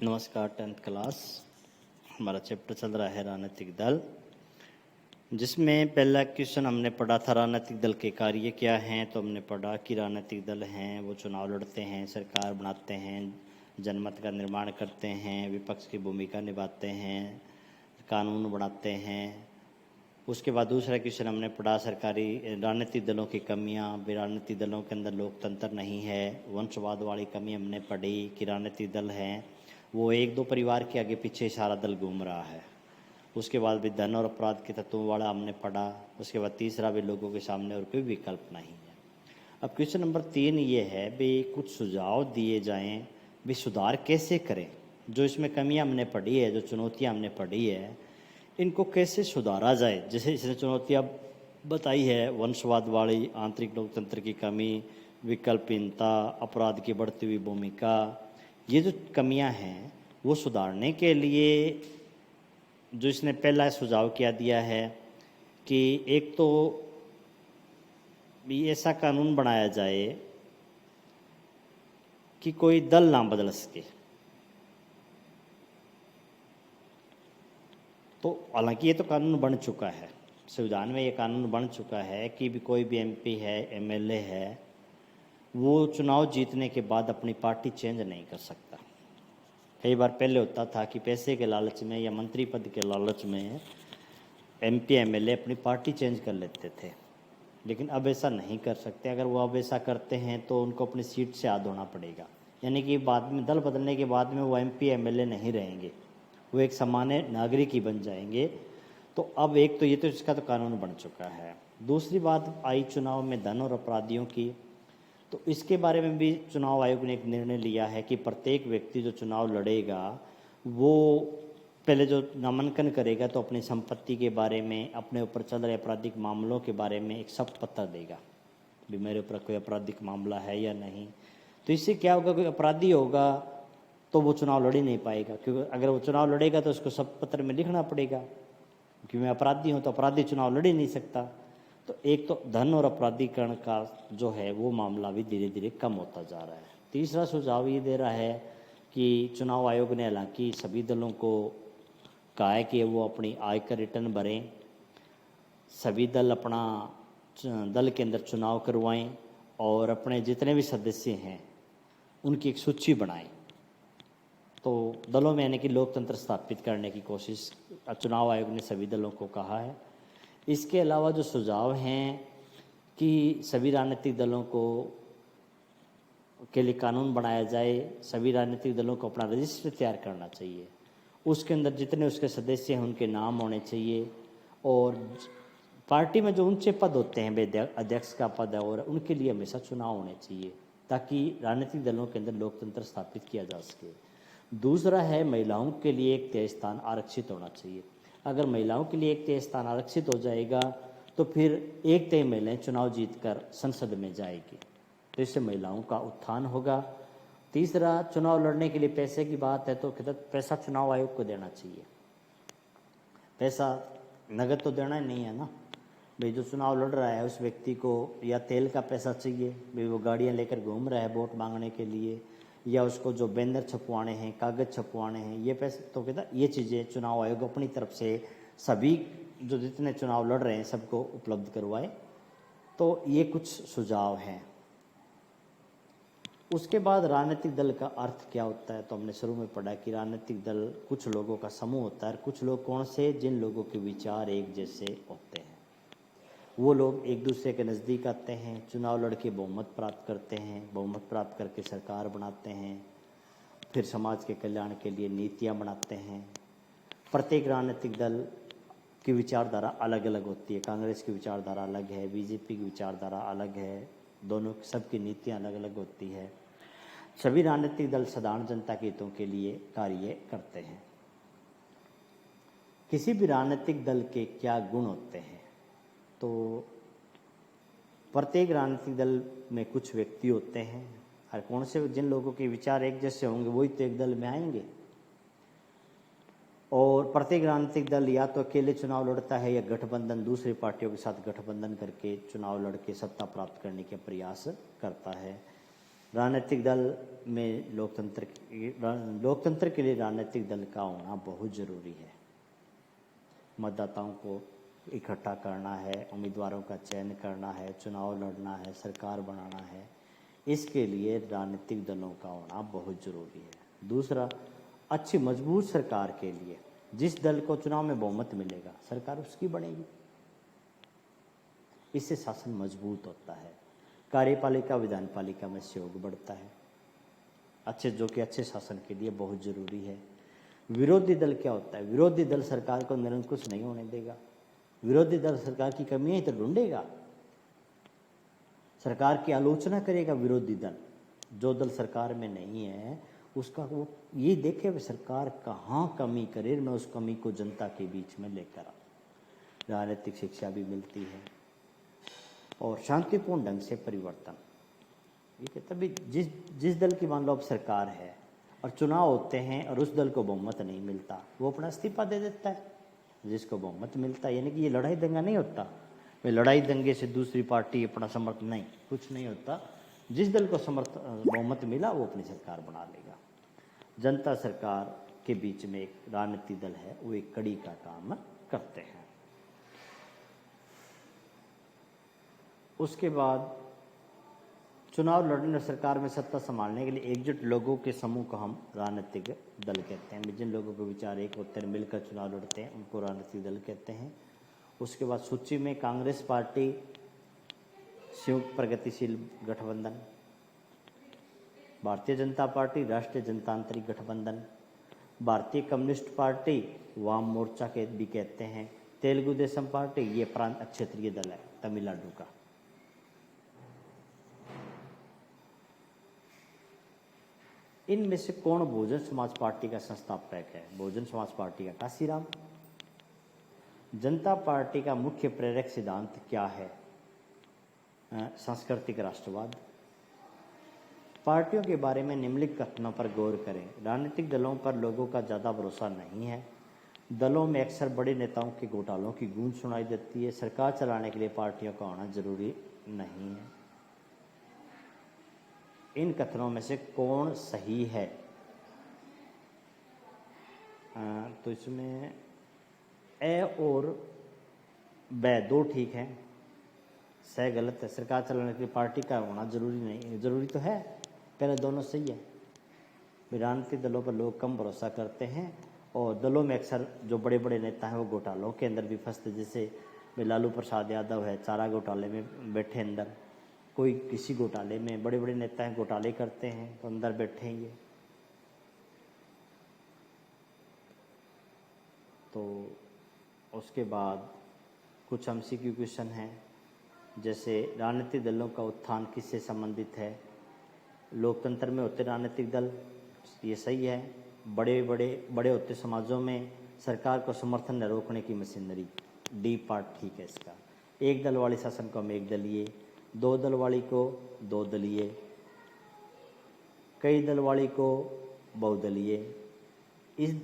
नमस्कार। 10th class हमारा chapter चल रहा है राजनीतिक दल, जिसमें पहला क्वेश्चन हमने पढ़ा था राजनीतिक दल के कार्य क्या हैं। तो हमने पढ़ा कि राजनीतिक दल हैं वो चुनाव लड़ते हैं, सरकार बनाते हैं, जनमत का निर्माण करते हैं, विपक्ष की भूमिका निभाते हैं, कानून बनाते हैं। उसके बाद दूसरा क्वेश्चन हमने पढ़ा सरकारी राजनीतिक दलों की कमियां। राजनीतिक दलों के अंदर लोकतंत्र नहीं है, वंशवाद वाली कमी हमने पढ़ी कि राजनीतिक दल हैं वो एक दो परिवार के आगे पीछे सारा दल घूम रहा है। उसके बाद भी धन और अपराध के तत्वों वाला हमने पढ़ा। उसके बाद तीसरा भी लोगों के सामने और कोई विकल्प नहीं है। अब क्वेश्चन नंबर 3 ये है भी कुछ सुझाव दिए जाएं भी सुधार कैसे करें। जो इसमें कमियां हमने पढ़ी है, जो चुनौतियां हमने पढ़ी है, इनको कैसे सुधारा जाए। जैसे इसने चुनौतियां बताई है, वंशवाद वाली, आंतरिक लोकतंत्र की कमी, विकल्पहीनता, अपराध की बढ़ती हुई भूमिका, ये जो कमियां हैं वो सुधारने के लिए जो इसने पहला सुझाव क्या दिया है कि एक तो भी ऐसा कानून बनाया जाए कि कोई दल ना बदल सके। तो हालांकि ये तो कानून बन चुका है, संविधान में ये कानून बन चुका है कि भी कोई भी एमपी है, एमएलए है, वो चुनाव जीतने के बाद अपनी पार्टी चेंज नहीं कर सकता। कई बार पहले होता था कि पैसे के लालच में या मंत्री पद के लालच में एमपी एमएलए अपनी पार्टी चेंज कर लेते थे, लेकिन अब ऐसा नहीं कर सकते। अगर वो अब ऐसा करते हैं तो उनको अपनी सीट से याद होना पड़ेगा, यानी कि बाद में दल बदलने के बाद में वो एमपी एमएलए नहीं रहेंगे, वो एक सामान्य नागरिक ही बन जाएंगे। तो अब एक तो ये तो इसका तो कानून बन चुका है। दूसरी बात आई चुनाव में धन और अपराधियों की। तो इसके बारे में भी चुनाव आयोग ने एक निर्णय लिया है कि प्रत्येक व्यक्ति जो चुनाव लड़ेगा वो पहले जो नामांकन करेगा तो अपनी संपत्ति के बारे में, अपने ऊपर चल रहे आपराधिक मामलों के बारे में एक शपथ पत्र देगा भी मेरे ऊपर कोई आपराधिक मामला है या नहीं। तो इससे क्या होगा, कोई अपराधी होगा तो वो चुनाव लड़ ही नहीं पाएगा, क्योंकि अगर वो चुनाव लड़ेगा तो उसको शपथ पत्र में लिखना पड़ेगा कि मैं अपराधी हूँ, तो अपराधी चुनाव लड़ ही नहीं सकता। तो एक तो धन और अपराधीकरण का जो है वो मामला भी धीरे धीरे कम होता जा रहा है। तीसरा सुझाव ये दे रहा है कि चुनाव आयोग ने हालांकि सभी दलों को कहा है कि वो अपनी आयकर रिटर्न भरें, सभी दल अपना दल के अंदर चुनाव करवाएं और अपने जितने भी सदस्य हैं उनकी एक सूची बनाएं। तो दलों में यानी कि लोकतंत्र स्थापित करने की कोशिश चुनाव आयोग ने सभी दलों को कहा है। इसके अलावा जो सुझाव हैं कि सभी राजनीतिक दलों को के लिए कानून बनाया जाए, सभी राजनीतिक दलों को अपना रजिस्टर तैयार करना चाहिए, उसके अंदर जितने उसके सदस्य हैं उनके नाम होने चाहिए, और पार्टी में जो ऊंचे पद होते हैं, अध्यक्ष का पद है, और उनके लिए हमेशा चुनाव होने चाहिए ताकि राजनीतिक दलों के अंदर लोकतंत्र स्थापित किया जा सके। दूसरा है महिलाओं के लिए एक तय स्थान आरक्षित होना चाहिए। अगर महिलाओं के लिए एक तय स्थान आरक्षित हो जाएगा तो फिर एक तय महिलाएं चुनाव जीतकर संसद में जाएगी, तो इससे महिलाओं का उत्थान होगा। तीसरा, चुनाव लड़ने के लिए पैसे की बात है तो पैसा चुनाव आयोग को देना चाहिए। पैसा नगद तो देना ही नहीं है ना भाई, जो चुनाव लड़ रहा है उस व्यक्ति को या तेल का पैसा चाहिए भाई, वो गाड़ियाँ लेकर घूम रहा है वोट मांगने के लिए, या उसको जो बैनर छपवाने हैं, कागज़ छपवाने हैं, ये पैसे तो कहता ये चीज़ें चुनाव आयोग अपनी तरफ से सभी जो जितने चुनाव लड़ रहे हैं सबको उपलब्ध करवाए। तो ये कुछ सुझाव हैं। उसके बाद राजनीतिक दल का अर्थ क्या होता है, तो हमने शुरू में पढ़ा कि राजनीतिक दल कुछ लोगों का समूह होता है। कुछ लोग कौन से, जिन लोगों के विचार एक जैसे होते हैं, वो लोग एक दूसरे के नज़दीक आते हैं, चुनाव लड़के बहुमत प्राप्त करते हैं, बहुमत प्राप्त करके सरकार बनाते हैं, फिर समाज के कल्याण के लिए नीतियाँ बनाते हैं। प्रत्येक राजनीतिक दल की विचारधारा अलग अलग होती है। कांग्रेस की विचारधारा अलग है, बीजेपी की विचारधारा अलग है, दोनों सबकी नीतियाँ अलग अलग होती है। सभी राजनीतिक दल साधारण जनता के हितों के लिए कार्य करते हैं। किसी भी राजनीतिक दल के क्या गुण होते हैं, तो प्रत्येक राजनीतिक दल में कुछ व्यक्ति होते हैं, और कौन से, जिन लोगों के विचार एक जैसे होंगे वही तो एक दल में आएंगे। और प्रत्येक राजनीतिक दल या तो अकेले चुनाव लड़ता है या गठबंधन, दूसरी पार्टियों के साथ गठबंधन करके चुनाव लड़के सत्ता प्राप्त करने के प्रयास करता है। राजनीतिक दल में लोकतंत्र के लिए राजनीतिक दल का होना बहुत ज़रूरी है। मतदाताओं को इकट्ठा करना है, उम्मीदवारों का चयन करना है, चुनाव लड़ना है, सरकार बनाना है, इसके लिए राजनीतिक दलों का होना बहुत ज़रूरी है। दूसरा, अच्छी मजबूत सरकार के लिए जिस दल को चुनाव में बहुमत मिलेगा सरकार उसकी बनेगी, इससे शासन मजबूत होता है, कार्यपालिका विधानपालिका में सहयोग बढ़ता है, जो कि अच्छे शासन के लिए बहुत ज़रूरी है। विरोधी दल क्या होता है? विरोधी दल सरकार को निरंकुश नहीं होने देगा, विरोधी दल सरकार की कमियां ही तो ढूंढेगा, सरकार की आलोचना करेगा। विरोधी दल, जो दल सरकार में नहीं है उसका वो ये देखे वे सरकार कहाँ कमी करे, मैं उस कमी को जनता के बीच में लेकर आऊँ। राजनीतिक शिक्षा भी मिलती है और शांतिपूर्ण ढंग से परिवर्तन, ठीक है। तभी जिस दल की मान लो अब सरकार है और चुनाव होते हैं और उस दल को बहुमत नहीं मिलता, वो अपना इस्तीफा दे देता है। जिसको बहुमत मिलता है, यानी कि ये लड़ाई दंगा नहीं होता, वे लड़ाई दंगे से दूसरी पार्टी अपना समर्थन, नहीं, कुछ नहीं होता। जिस दल को बहुमत मिला वो अपनी सरकार बना लेगा। जनता सरकार के बीच में एक राजनीतिक दल है, वो एक कड़ी का काम करते हैं। उसके बाद चुनाव लड़ने और सरकार में सत्ता संभालने के लिए एकजुट लोगों के समूह को हम राजनीतिक दल कहते हैं। जिन लोगों के विचार एक होते हैं, मिलकर चुनाव लड़ते हैं, उनको राजनीतिक दल कहते हैं। उसके बाद सूची में कांग्रेस पार्टी, संयुक्त प्रगतिशील गठबंधन, भारतीय जनता पार्टी, राष्ट्रीय जनतांत्रिक गठबंधन, भारतीय कम्युनिस्ट पार्टी, वाम मोर्चा के भी कहते हैं, तेलुगु देशम पार्टी, ये प्रांत क्षेत्रीय दल है तमिलनाडु का। इनमें से कौन बहुजन समाज पार्टी का संस्थापक है? बहुजन समाज पार्टी का काशीराम। जनता पार्टी का मुख्य प्रेरक सिद्धांत क्या है? सांस्कृतिक राष्ट्रवाद। पार्टियों के बारे में निम्नलिखित कथनों पर गौर करें। राजनीतिक दलों पर लोगों का ज़्यादा भरोसा नहीं है। दलों में अक्सर बड़े नेताओं के घोटालों की गूंज सुनाई देती है। सरकार चलाने के लिए पार्टियों का होना जरूरी नहीं है। इन कथनों में से कौन सही है? तो इसमें ए और ब दो ठीक है, सह गलत है। सरकार चलाने के लिए पार्टी का होना जरूरी नहीं, जरूरी तो है, पहले दोनों सही है। राजनीतिक दलों पर लोग कम भरोसा करते हैं और दलों में अक्सर जो बड़े बड़े नेता हैं वो घोटालों के अंदर भी फंसते, जैसे लालू प्रसाद यादव है, चारा घोटाले में बैठे अंदर, कोई किसी घोटाले में, बड़े बड़े नेता हैं घोटाले करते हैं तो अंदर बैठेंगे। तो उसके बाद कुछ एमसीक्यू क्वेश्चन हैं, जैसे राजनीतिक दलों का उत्थान किससे संबंधित है? लोकतंत्र में होते राजनीतिक दल, ये सही है। बड़े होते समाजों में सरकार को समर्थन न रोकने की मशीनरी, डी पार्ट ठीक है इसका। एक दल वाली शासन को हम एक दलीय, दो दल वाली को दो दलीय, कई दल वाली को बहुदलीय। इस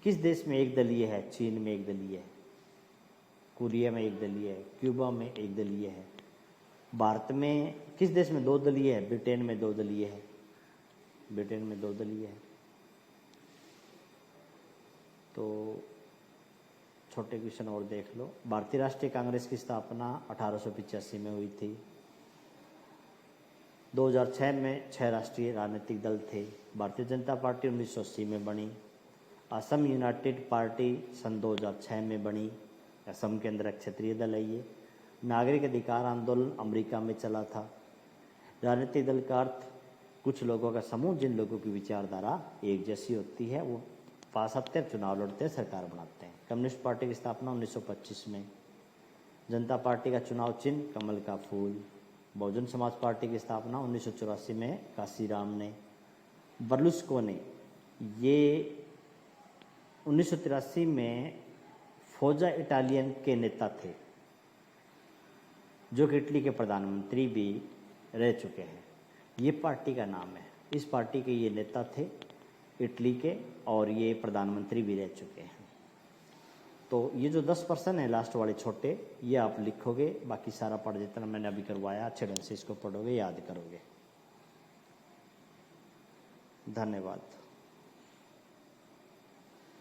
किस देश में एक दलीय है? चीन में एक दलीय है, कोरिया में एक दलीय है, क्यूबा में एक दलीय है। भारत में किस देश में दो दलीय है? ब्रिटेन में दो दलीय है, ब्रिटेन में दो दलीय है। तो छोटे क्वेश्चन और देख लो। भारतीय राष्ट्रीय कांग्रेस की स्थापना 1885 में हुई थी। 2006 में 6 राष्ट्रीय राजनीतिक दल थे। भारतीय जनता पार्टी 1980 में बनी। असम यूनाइटेड पार्टी सन 2006 में बनी। असम के अंदर क्षेत्रीय दल है ये। नागरिक अधिकार आंदोलन अमेरिका में चला था। राजनीतिक दल का अर्थ कुछ लोगों का समूह जिन लोगों की विचारधारा एक जैसी होती है, वो पास आते हैं, चुनाव लड़ते हैं, सरकार बनाते हैं। कम्युनिस्ट पार्टी की स्थापना 1925 में। जनता पार्टी का चुनाव चिन्ह कमल का फूल। बहुजन समाज पार्टी की स्थापना 1984 में काशीराम ने। बर्लुस्कोनी ये 1983 में फोजा इटालियन के नेता थे, जो कि इटली के प्रधानमंत्री भी रह चुके हैं। ये पार्टी का नाम है। इस पार्टी के ये नेता थे इटली के, और ये प्रधानमंत्री भी रह चुके हैं। तो ये जो 10% है लास्ट वाले छोटे, ये आप लिखोगे, बाकी सारा पढ़ जितना मैंने अभी करवाया अच्छे ढंग से इसको पढ़ोगे, याद करोगे। धन्यवाद।